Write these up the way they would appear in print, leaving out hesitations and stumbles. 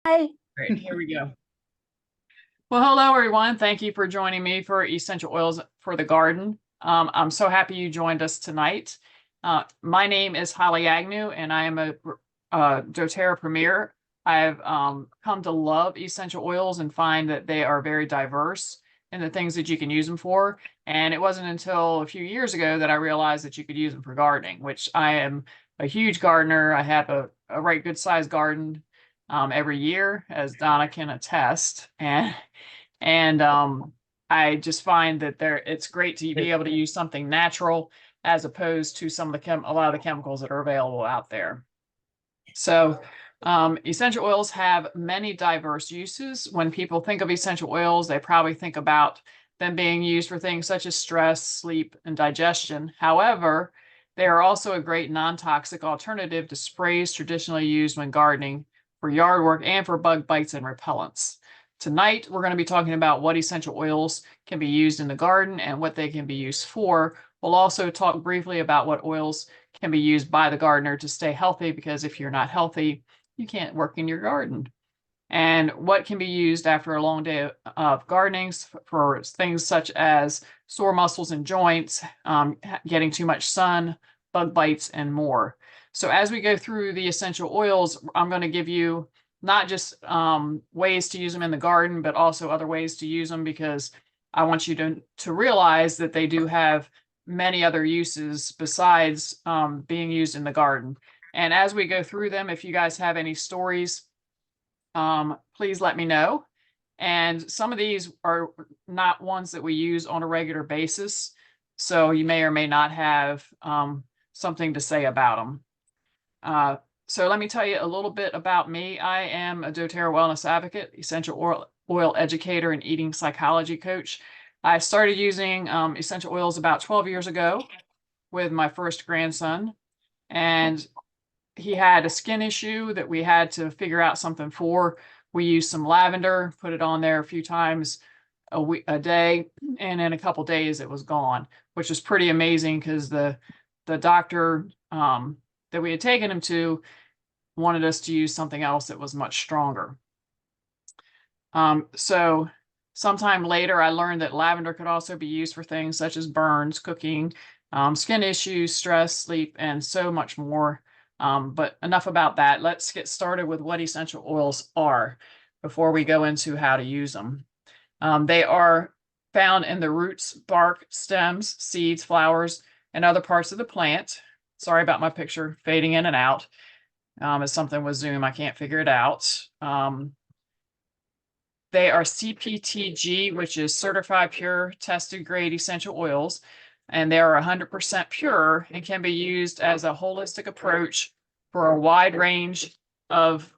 Hi. Great, here we go. Well, hello everyone. Thank you for joining me for Essential Oils for the Garden. I'm so happy you joined us tonight. My name is Holly Agnew, and I am a doTERRA Premier. I've come to love essential oils and find that they are very diverse in the things that you can use them for. And it wasn't until a few years ago that I realized that you could use them for gardening, which I am a huge gardener. I have a right good sized garden every year, as Donna can attest. And I just find that it's great to be able to use something natural as opposed to some of a lot of the chemicals that are available out there. So essential oils have many diverse uses. When people think of essential oils, they probably think about them being used for things such as stress, sleep, and digestion. However, they are also a great non-toxic alternative to sprays traditionally used when gardening, for yard work, and for bug bites and repellents. Tonight, we're going to be talking about what essential oils can be used in the garden and what they can be used for. We'll also talk briefly about what oils can be used by the gardener to stay healthy, because if you're not healthy, you can't work in your garden. And what can be used after a long day of gardening for things such as sore muscles and joints, getting too much sun, bug bites, and more. So as we go through the essential oils, I'm going to give you not just ways to use them in the garden, but also other ways to use them, because I want you to realize that they do have many other uses besides being used in the garden. And as we go through them, if you guys have any stories, please let me know. And some of these are not ones that we use on a regular basis, so you may or may not have something to say about them. So let me tell you a little bit about me. I am a doTERRA wellness advocate, essential oil educator, and eating psychology coach. I started using essential oils about 12 years ago with my first grandson, and he had a skin issue that we had to figure out something for. We used some lavender, put it on there a few times a day, and in a couple days it was gone, which was pretty amazing because the doctor that we had taken him to wanted us to use something else that was much stronger. So sometime later, I learned that lavender could also be used for things such as burns, cooking, skin issues, stress, sleep, and so much more. But enough about that. Let's get started with what essential oils are before we go into how to use them. They are found in the roots, bark, stems, seeds, flowers, and other parts of the plant. Sorry about my picture fading in and out. It's something with Zoom. I can't figure it out. They are CPTG, which is certified pure tested grade essential oils, and they are 100% pure and can be used as a holistic approach for a wide range of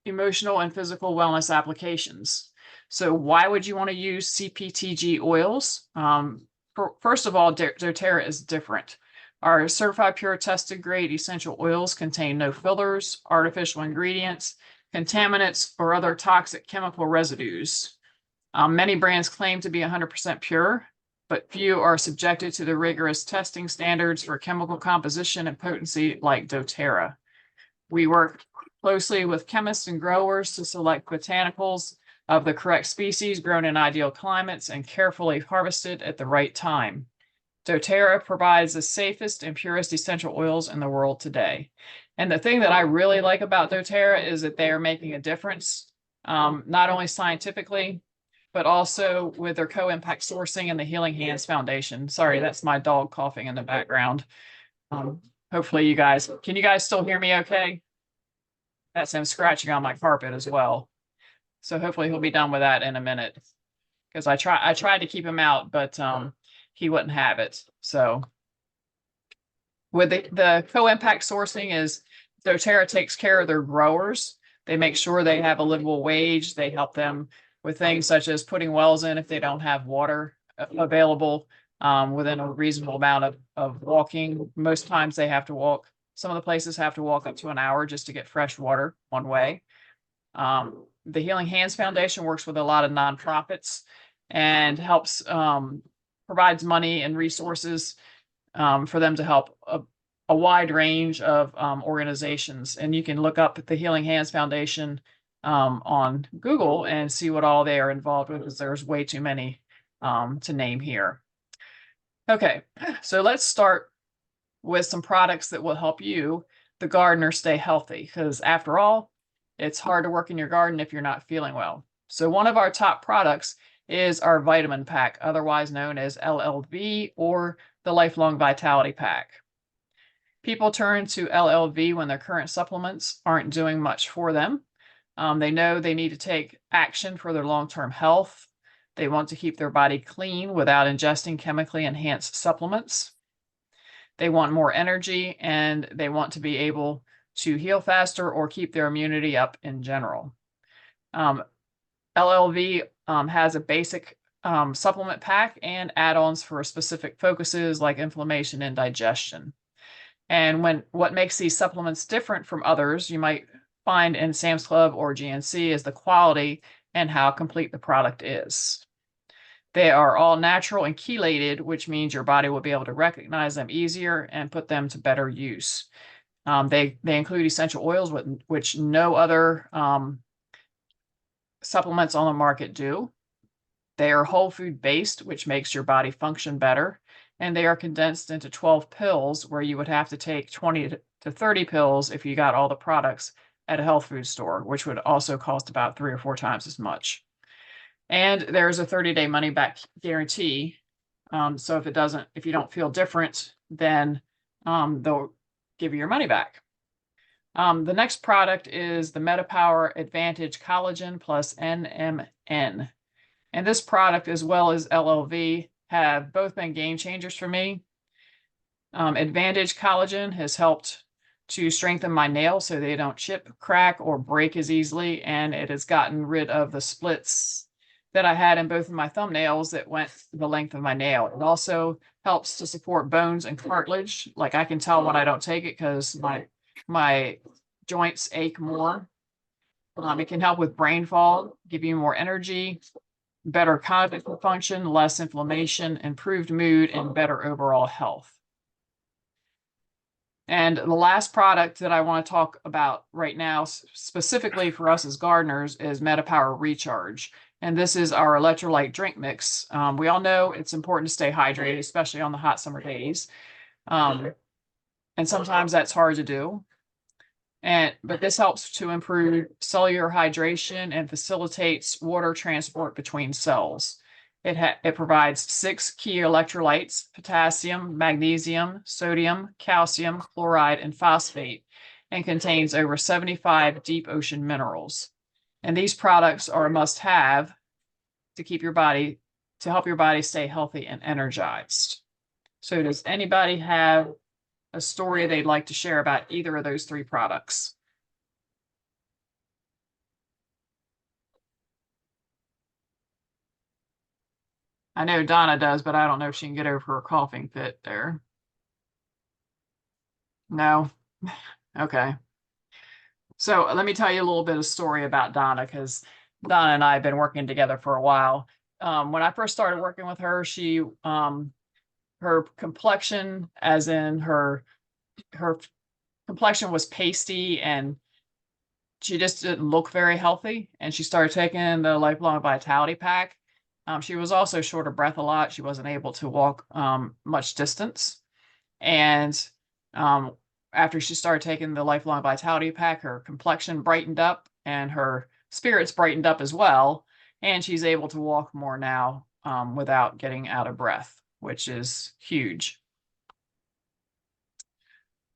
emotional and physical wellness applications. So why would you want to use CPTG oils? First of all, doTERRA is different. Our certified pure tested grade essential oils contain no fillers, artificial ingredients, contaminants, or other toxic chemical residues. Many brands claim to be 100% pure, but few are subjected to the rigorous testing standards for chemical composition and potency like doTERRA. We work closely with chemists and growers to select botanicals of the correct species grown in ideal climates and carefully harvested at the right time. doTERRA provides the safest and purest essential oils in the world today. And the thing that I really like about doTERRA is that they are making a difference, not only scientifically, but also with their co-impact sourcing and the Healing Hands Foundation. Sorry, that's my dog coughing in the background. Hopefully can you guys still hear me okay? That's him scratching on my carpet as well. So hopefully he'll be done with that in a minute, because I tried to keep him out, but he wouldn't have it. So with the co-impact sourcing is doTERRA takes care of their growers. They make sure they have a livable wage. They help them with things such as putting wells in if they don't have water available within a reasonable amount of walking. Most times they have to walk. Some of the places have to walk up to an hour just to get fresh water one way. The Healing Hands Foundation works with a lot of nonprofits and helps provides money and resources for them to help a wide range of organizations. And you can look up the Healing Hands Foundation on Google and see what all they are involved with, because there's way too many to name here. Okay, so let's start with some products that will help you, the gardener, stay healthy, because after all, it's hard to work in your garden if you're not feeling well. So one of our top products is our vitamin pack, otherwise known as LLV or the Lifelong Vitality Pack. People turn to LLV when their current supplements aren't doing much for them. They know they need to take action for their long-term health. They want to keep their body clean without ingesting chemically enhanced supplements. They want more energy, and they want to be able to heal faster or keep their immunity up in general. LLV has a basic supplement pack and add-ons for specific focuses like inflammation and digestion. And what makes these supplements different from others you might find in Sam's Club or GNC is the quality and how complete the product is. They are all natural and chelated, which means your body will be able to recognize them easier and put them to better use. They include essential oils, which no other supplements on the market do. They are whole food based, which makes your body function better. And they are condensed into 12 pills, where you would have to take 20 to 30 pills if you got all the products at a health food store, which would also cost about 3 or 4 times as much. And there's a 30-day money back guarantee. So if you don't feel different, then they'll give you your money back. The next product is the MetaPower Advantage Collagen plus NMN. And this product, as well as LLV, have both been game changers for me. Advantage Collagen has helped to strengthen my nails so they don't chip, crack, or break as easily, and it has gotten rid of the splits that I had in both of my thumbnails that went the length of my nail. It also helps to support bones and cartilage. Like, I can tell when I don't take it because my joints ache more. It can help with brain fog, give you more energy, better cognitive function, less inflammation, improved mood, and better overall health. And the last product that I want to talk about right now, specifically for us as gardeners, is MetaPower Recharge. And this is our electrolyte drink mix. We all know it's important to stay hydrated, especially on the hot summer days. And sometimes that's hard to do. But this helps to improve cellular hydration and facilitates water transport between cells. It provides 6 key electrolytes: potassium, magnesium, sodium, calcium, chloride, and phosphate, and contains over 75 deep ocean minerals. And these products are a must-have to help your body stay healthy and energized. So does anybody have a story they'd like to share about either of those 3 products? I know Donna does, but I don't know if she can get over her coughing fit there. No? Okay. So let me tell you a little bit of story about Donna, because Donna and I have been working together for a while. When I first started working with her, her complexion, as in her complexion, was pasty, and she just didn't look very healthy. And she started taking the Lifelong Vitality Pack. She was also short of breath a lot. She wasn't able to walk much distance. And after she started taking the Lifelong Vitality Pack, her complexion brightened up and her spirits brightened up as well. And she's able to walk more now without getting out of breath, which is huge.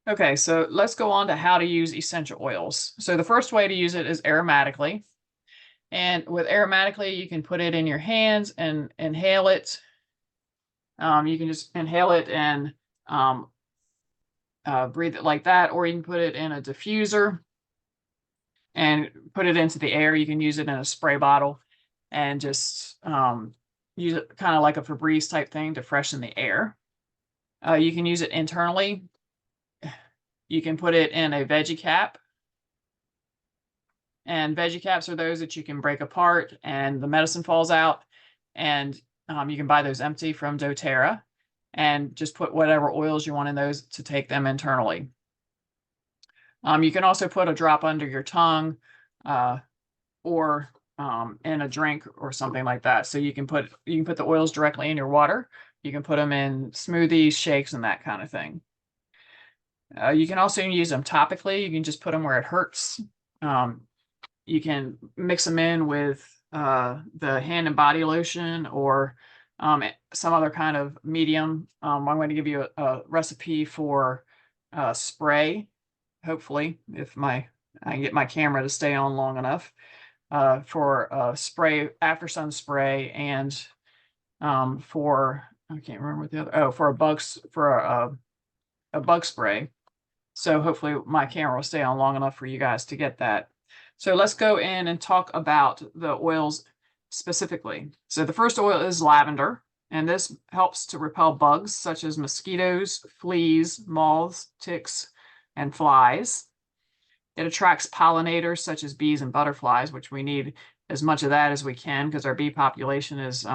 Okay, so let's go on to how to use essential oils. So the first way to use it is aromatically. And with aromatically, you can put it in your hands and inhale it. You can just inhale it and breathe it like that, or you can put it in a diffuser and put it into the air. You can use it in a spray bottle and just use it kind of like a Febreze type thing to freshen the air. You can use it internally. You can put it in a veggie cap. And veggie caps are those that you can break apart and the medicine falls out. And you can buy those empty from doTERRA and just put whatever oils you want in those to take them internally. You can also put a drop under your tongue or in a drink or something like that. So you can put the oils directly in your water. You can put them in smoothies, shakes, and that kind of thing. You can also use them topically. You can just put them where it hurts. You can mix them in with the hand and body lotion or some other kind of medium. I'm going to give you a recipe for spray, hopefully, if I can get my camera to stay on long enough, for spray, after sun spray, and for, I can't remember what the other, for a bug spray. So hopefully my camera will stay on long enough for you guys to get that. So let's go in and talk about the oils specifically. So the first oil is lavender, and this helps to repel bugs such as mosquitoes, fleas, moths, ticks, and flies. It attracts pollinators such as bees and butterflies, which we need as much of that as we can because our bee population is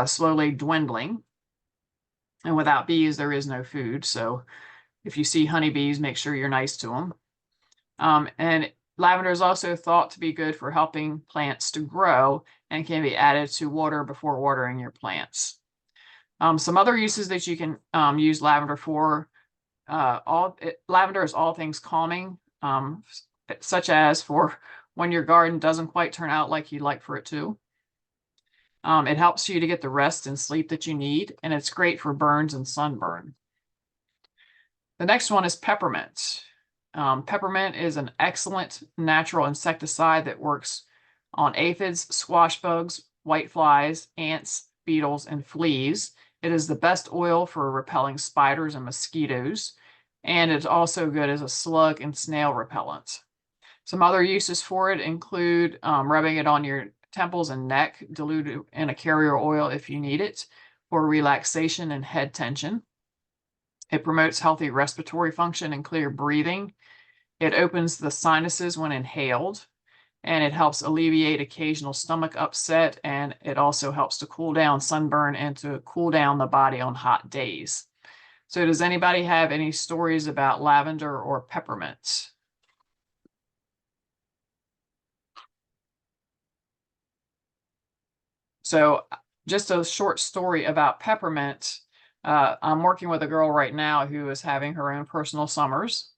slowly dwindling. And without bees, there is no food. So if you see honeybees, make sure you're nice to them. And lavender is also thought to be good for helping plants to grow and can be added to water before watering your plants. Some other uses that you can use lavender for, lavender is all things calming, such as for when your garden doesn't quite turn out like you'd like for it to. It helps you to get the rest and sleep that you need, and it's great for burns and sunburn. The next one is peppermint. Peppermint is an excellent natural insecticide that works on aphids, squash bugs, whiteflies, ants, beetles, and fleas. It is the best oil for repelling spiders and mosquitoes, and it's also good as a slug and snail repellent. Some other uses for it include rubbing it on your temples and neck, diluted in a carrier oil if you need it, for relaxation and head tension. It promotes healthy respiratory function and clear breathing. It opens the sinuses when inhaled, and it helps alleviate occasional stomach upset, and it also helps to cool down sunburn and to cool down the body on hot days. So does anybody have any stories about lavender or peppermint? So just a short story about peppermint. I'm working with a girl right now who is having her own personal summers.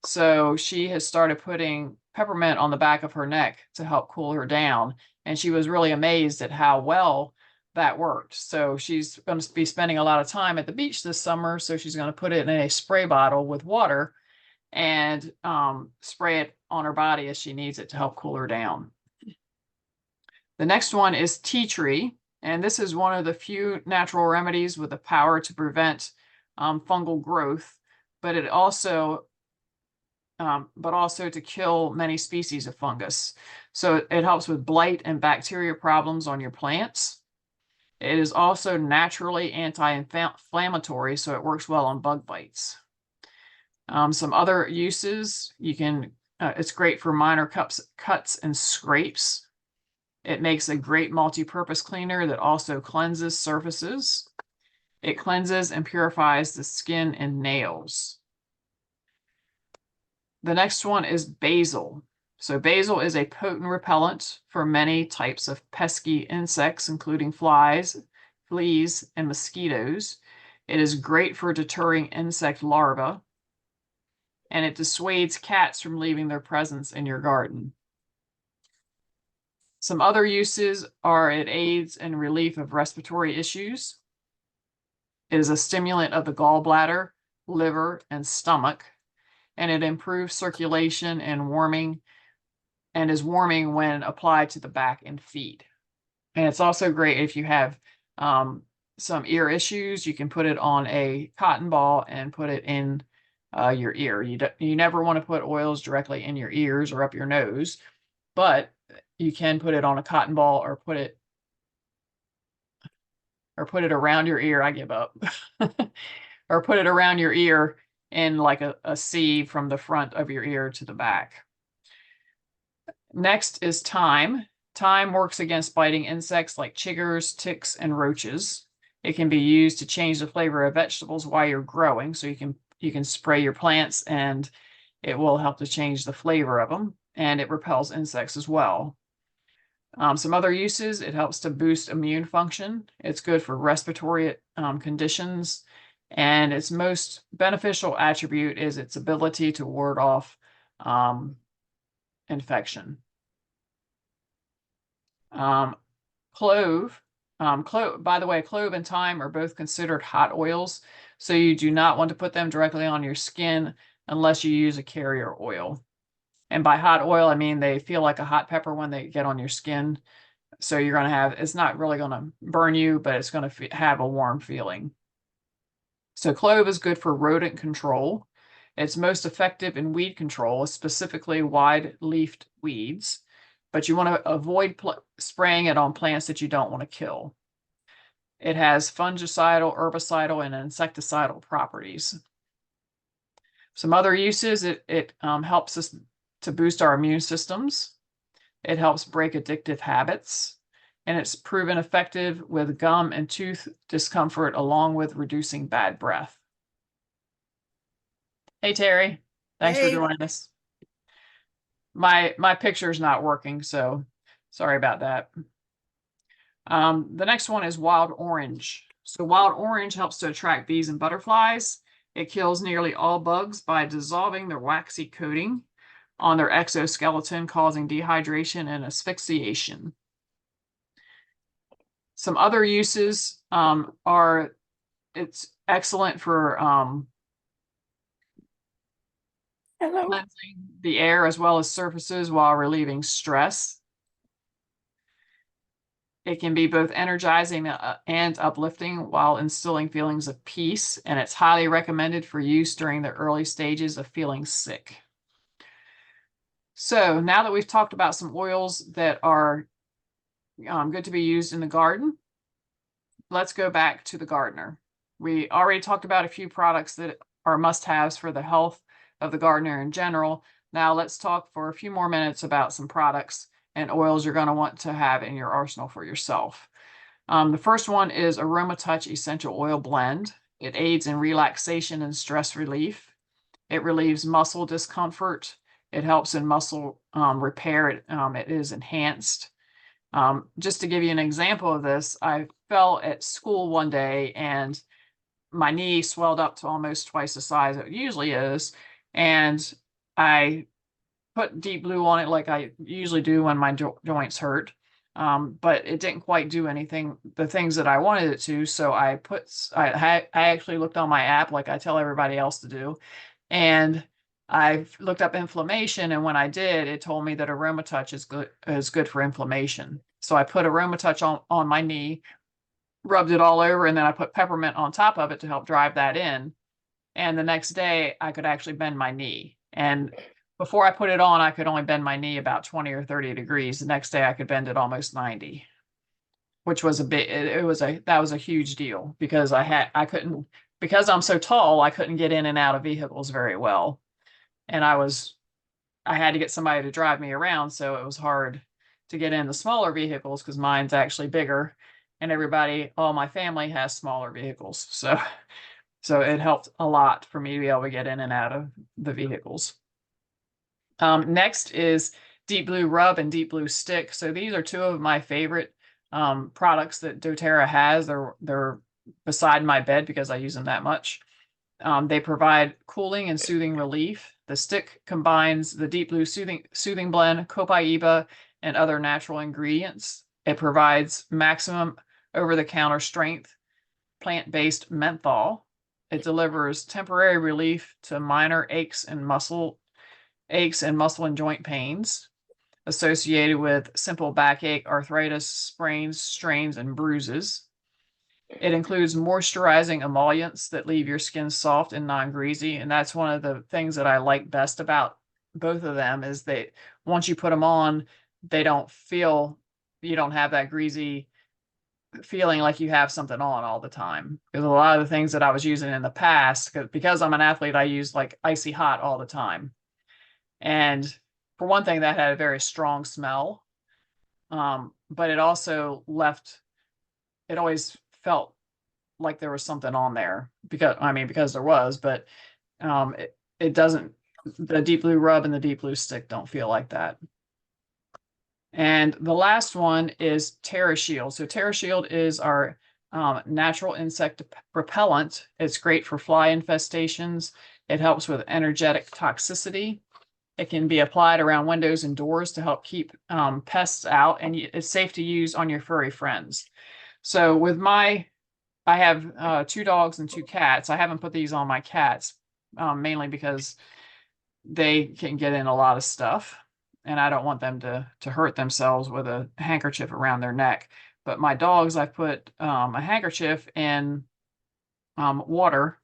So she has started putting peppermint on the back of her neck to help cool her down. And she was really amazed at how well that worked. So she's going to be spending a lot of time at the beach this summer. So she's going to put it in a spray bottle with water and spray it on her body as she needs it to help cool her down. The next one is tea tree. And this is one of the few natural remedies with the power to prevent fungal growth, but it also to kill many species of fungus. So it helps with blight and bacteria problems on your plants. It is also naturally anti-inflammatory, so it works well on bug bites. Some other uses, it's great for minor cuts and scrapes. It makes a great multi-purpose cleaner that also cleanses surfaces. It cleanses and purifies the skin and nails. The next one is basil. So basil is a potent repellent for many types of pesky insects, including flies, fleas, and mosquitoes. It is great for deterring insect larvae, and it dissuades cats from leaving their presence in your garden. Some other uses are it aids in relief of respiratory issues. It is a stimulant of the gallbladder, liver, and stomach, and it improves circulation and is warming when applied to the back and feet. And it's also great if you have some ear issues. You can put it on a cotton ball and put it in your ear. You never want to put oils directly in your ears or up your nose, but you can put it on a cotton ball or put it around your ear. I give up. Or put it around your ear in like a C from the front of your ear to the back. Next is thyme. Thyme works against biting insects like chiggers, ticks, and roaches. It can be used to change the flavor of vegetables while you're growing. So you can spray your plants and it will help to change the flavor of them. and it repels insects as well. Some other uses, it helps to boost immune function. It's good for respiratory conditions. And its most beneficial attribute is its ability to ward off infection. Clove, by the way, clove and thyme are both considered hot oils. So you do not want to put them directly on your skin unless you use a carrier oil. And by hot oil, I mean they feel like a hot pepper when they get on your skin. So you're going to have, it's not really going to burn you, but it's going to have a warm feeling. So clove is good for rodent control. It's most effective in weed control, specifically wide-leafed weeds, but you want to avoid spraying it on plants that you don't want to kill. It has fungicidal, herbicidal, and insecticidal properties. Some other uses, it helps us to boost our immune systems. It helps break addictive habits, and it's proven effective with gum and tooth discomfort, along with reducing bad breath. Hey, Terry. Thanks for joining us. My picture's not working, so sorry about that. The next one is wild orange. So wild orange helps to attract bees and butterflies. It kills nearly all bugs by dissolving their waxy coating on their exoskeleton, causing dehydration and asphyxiation. Some other uses are it's excellent for cleansing the air as well as surfaces while relieving stress. It can be both energizing and uplifting while instilling feelings of peace, and it's highly recommended for use during the early stages of feeling sick. So now that we've talked about some oils that are good to be used in the garden, let's go back to the gardener. We already talked about a few products that are must-haves for the health of the gardener in general. Now let's talk for a few more minutes about some products and oils you're going to want to have in your arsenal for yourself. The first one is Aroma Touch Essential Oil Blend. It aids in relaxation and stress relief. It relieves muscle discomfort. It helps in muscle repair. It is enhanced. Just to give you an example of this, I fell at school one day and my knee swelled up to almost twice the size it usually is. And I put Deep Blue on it like I usually do when my joints hurt. But it didn't quite do anything, the things that I wanted it to. So I actually looked on my app like I tell everybody else to do. And I looked up inflammation, and when I did, it told me that Aroma Touch is good for inflammation. So I put Aroma Touch on my knee, rubbed it all over, and then I put peppermint on top of it to help drive that in. And the next day, I could actually bend my knee. And before I put it on, I could only bend my knee about 20 or 30 degrees. The next day, I could bend it almost 90, which was that was a huge deal because because I'm so tall, I couldn't get in and out of vehicles very well. And I had to get somebody to drive me around. So it was hard to get in the smaller vehicles because mine's actually bigger and all my family has smaller vehicles. So it helped a lot for me to be able to get in and out of the vehicles. Next is Deep Blue Rub and Deep Blue Stick. So these are two of my favorite products that doTERRA has. They're beside my bed because I use them that much. They provide cooling and soothing relief. The stick combines the Deep Blue Soothing Blend, copaiba, and other natural ingredients. It provides maximum over-the-counter strength, plant-based menthol. It delivers temporary relief to minor aches and muscle and joint pains associated with simple backache, arthritis, sprains, strains, and bruises. It includes moisturizing emollients that leave your skin soft and non-greasy. And that's one of the things that I like best about both of them is that once you put them on, you don't have that greasy feeling like you have something on all the time. Because a lot of the things that I was using in the past, because I'm an athlete, I use like icy hot all the time. And for one thing, that had a very strong smell. But it also it always felt like there was something on there because there was, but it doesn't the Deep Blue Rub and the Deep Blue Stick don't feel like that. And the last one is Terra Shield. So Terra Shield is our natural insect repellent. It's great for fly infestations. It helps with energetic toxicity. It can be applied around windows and doors to help keep pests out, and it's safe to use on your furry friends. So with I have 2 dogs and 2 cats. I haven't put these on my cats, mainly because they can get in a lot of stuff, and I don't want them to hurt themselves with a handkerchief around their neck. But my dogs, I put a handkerchief in water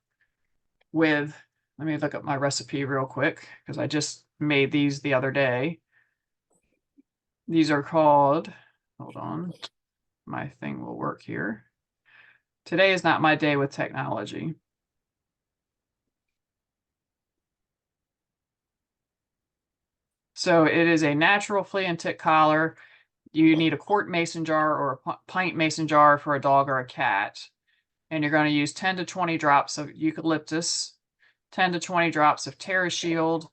with, let me look up my recipe real quick because I just made these the other day. These are called, hold on, my thing will work here. Today is not my day with technology. So it is a natural flea and tick collar. You need a quart mason jar or a pint mason jar for a dog or a cat. And you're going to use 10 to 20 drops of eucalyptus, 10 to 20 drops of Terra Shield,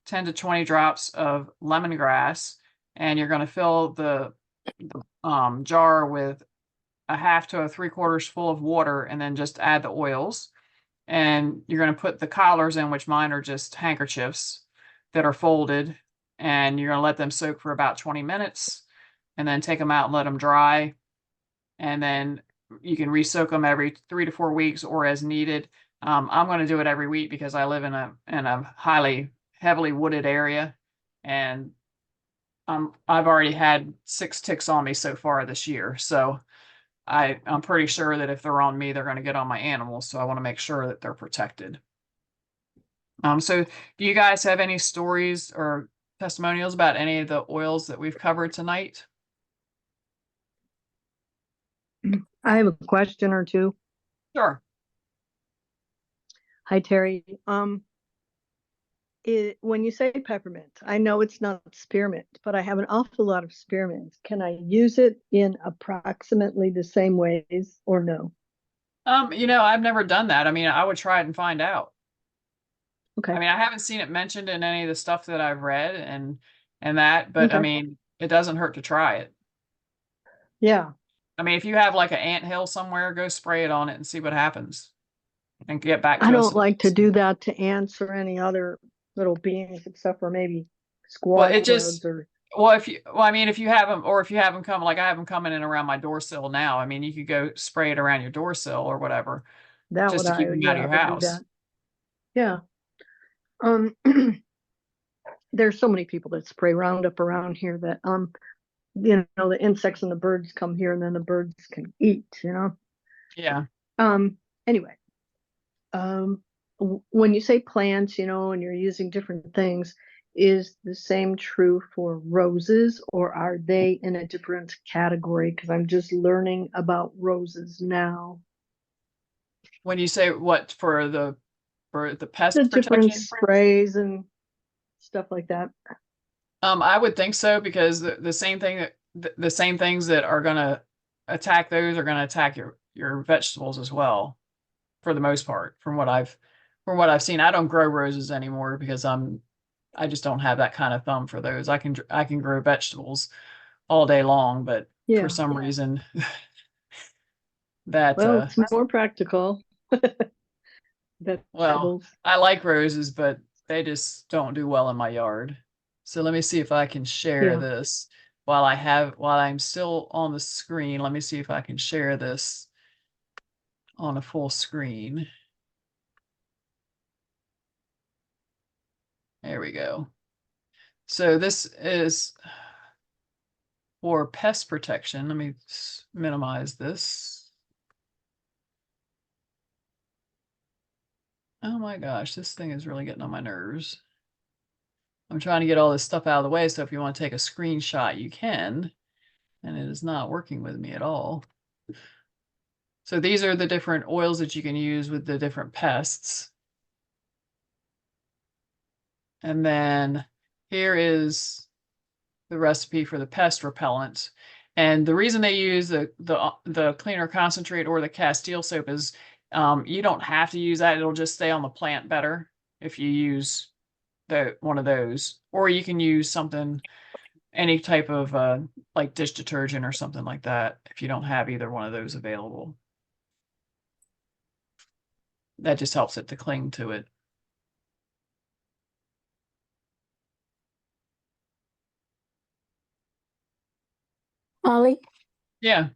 10 to 20 drops of lemongrass, and you're going to fill the jar with a half to a 3/4 full of water, and then just add the oils. And you're going to put the collars in, which mine are just handkerchiefs that are folded, and you're going to let them soak for about 20 minutes, and then take them out and let them dry. And then you can re-soak them every 3 to 4 weeks or as needed. I'm going to do it every week because I live in a heavily wooded area, and I've already had 6 ticks on me so far this year. So I'm pretty sure that if they're on me, they're going to get on my animals. So I want to make sure that they're protected. So do you guys have any stories or testimonials about any of the oils that we've covered tonight? I have a question or two. Sure. Hi, Terry. When you say peppermint, I know it's not spearmint, but I have an awful lot of spearmint. Can I use it in approximately the same ways or no? I've never done that. I mean, I would try it and find out. Okay. I mean, I haven't seen it mentioned in any of the stuff that I've read and that, but I Okay. mean, it doesn't hurt to try it. Yeah. I mean, if you have like an anthill somewhere, go spray it on it and see what happens, and get back I to us. don't like to do that to ants or any other little beings except for maybe Well, squash it just, bugs or I mean, if you have them, or if you have them come, like I have them coming in around my door sill now. I mean, you could go spray it around your door sill or whatever, that just would to keep them out of yeah, your I would do house. that. Yeah. Um there's so many people that spray Roundup around here that the insects and the birds come here and then the birds can eat. Yeah. Anyway, um, when you say plants, and you're using different things, is the same true for roses, or are they in a different category? Because I'm just learning about roses now. When you say what for the The pest different protection? sprays and stuff like that. I would think so because the same thing the same things that are going to attack those are going to attack your vegetables as well, for the most part, from what I've seen. I don't grow roses anymore because I just don't have that kind of thumb for those. I can grow vegetables all day long, but for Yeah. some reason that Well, it's more practical. well, Vegetables. I like roses, but they just don't do well in my yard. So let me see if I can share Yeah. this while I'm still on the screen. Let me see if I can share this on a full screen. There we go. So this is for pest protection. Let me minimize this. Oh my gosh, this thing is really getting on my nerves. I'm trying to get all this stuff out of the way, so if you want to take a screenshot, you can, and it is not working with me at all. So these are the different oils that you can use with the different pests. And then here is the recipe for the pest repellent. And the reason they use the cleaner concentrate or the Castile soap is you don't have to use that. It'll just stay on the plant better if you use one of those, or you can use something, any type of like dish detergent or something like that if you don't have either one of those available. That just helps it to cling to it. Holly, Yeah.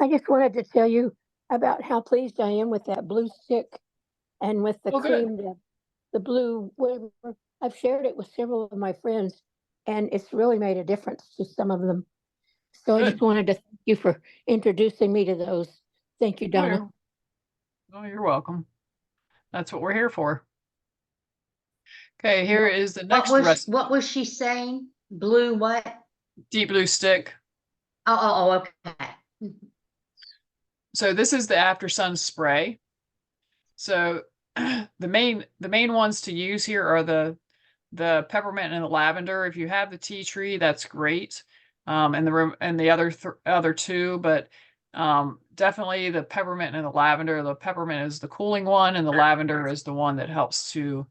I just wanted to tell you about how pleased I am with that blue stick and with the Oh, good. cream, the blue, whatever. I've shared it with several of my friends, and it's really made a difference to some of them. So I just Good. wanted to thank you for introducing me to those. Thank you, Oh, Donna. you're welcome. That's what we're here for. Okay, here What is the what next was recipe. what was she saying? Blue what? Deep blue stick. Okay. So this is the after sun spray. So the main ones to use here are the peppermint and the lavender. If you have the tea tree, that's great. And the other two, but definitely the peppermint and the lavender. The peppermint is the cooling one, and the lavender is the one that helps to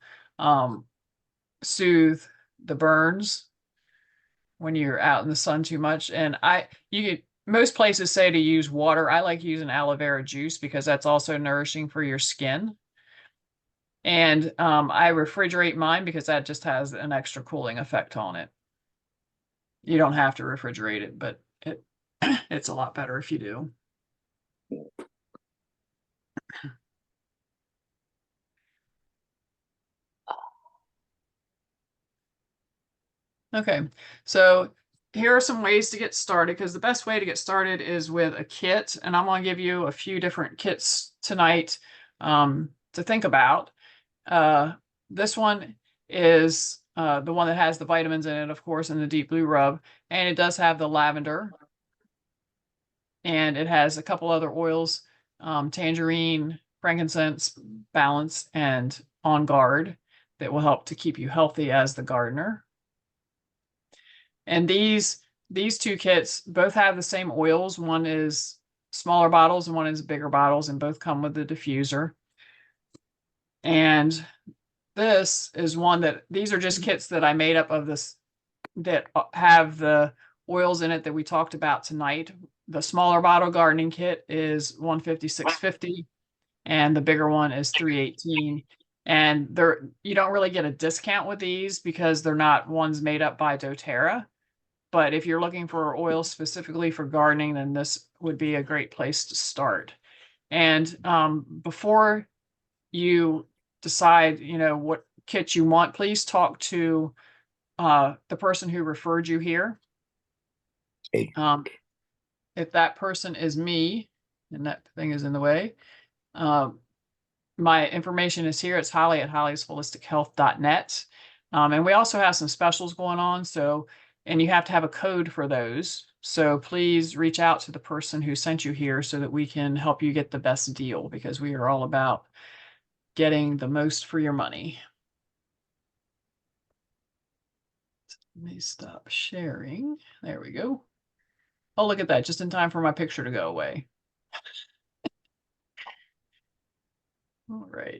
soothe the burns when you're out in the sun too much. And most places say to use water. I like using aloe vera juice because that's also nourishing for your skin. And I refrigerate mine because that just has an extra cooling effect on it. You don't have to refrigerate it, but it's a lot better if you do. Okay, so here are some ways to get started, because the best way to get started is with a kit, and I'm going to give you a few different kits tonight to think about. This one is the one that has the vitamins in it, of course, and the deep blue rub, and it does have the lavender, and it has a couple other oils, tangerine, frankincense, balance, and on guard, that will help to keep you healthy as the gardener. And these two kits both have the same oils. One is smaller bottles and one is bigger bottles, and both come with the diffuser. And this is one that, these are just kits that I made up of this, that have the oils in it that we talked about tonight. The smaller bottle gardening kit is $156.50, and the bigger one is $318. And you don't really get a discount with these because they're not ones made up by doTERRA. But if you're looking for oil specifically for gardening, then this would be a great place to start. And before you decide, what kit you want, please talk to the person who referred you here. If that person is me, and that thing is in the way, my information is here. It's Holly at hollysHolisticHealth.net. And we also have some specials going on. And you have to have a code for those. So please reach out to the person who sent you here so that we can help you get the best deal, because we are all about getting the most for your money. Let me stop sharing. There we go. Oh, look at that. Just in time for my picture to go away. All right.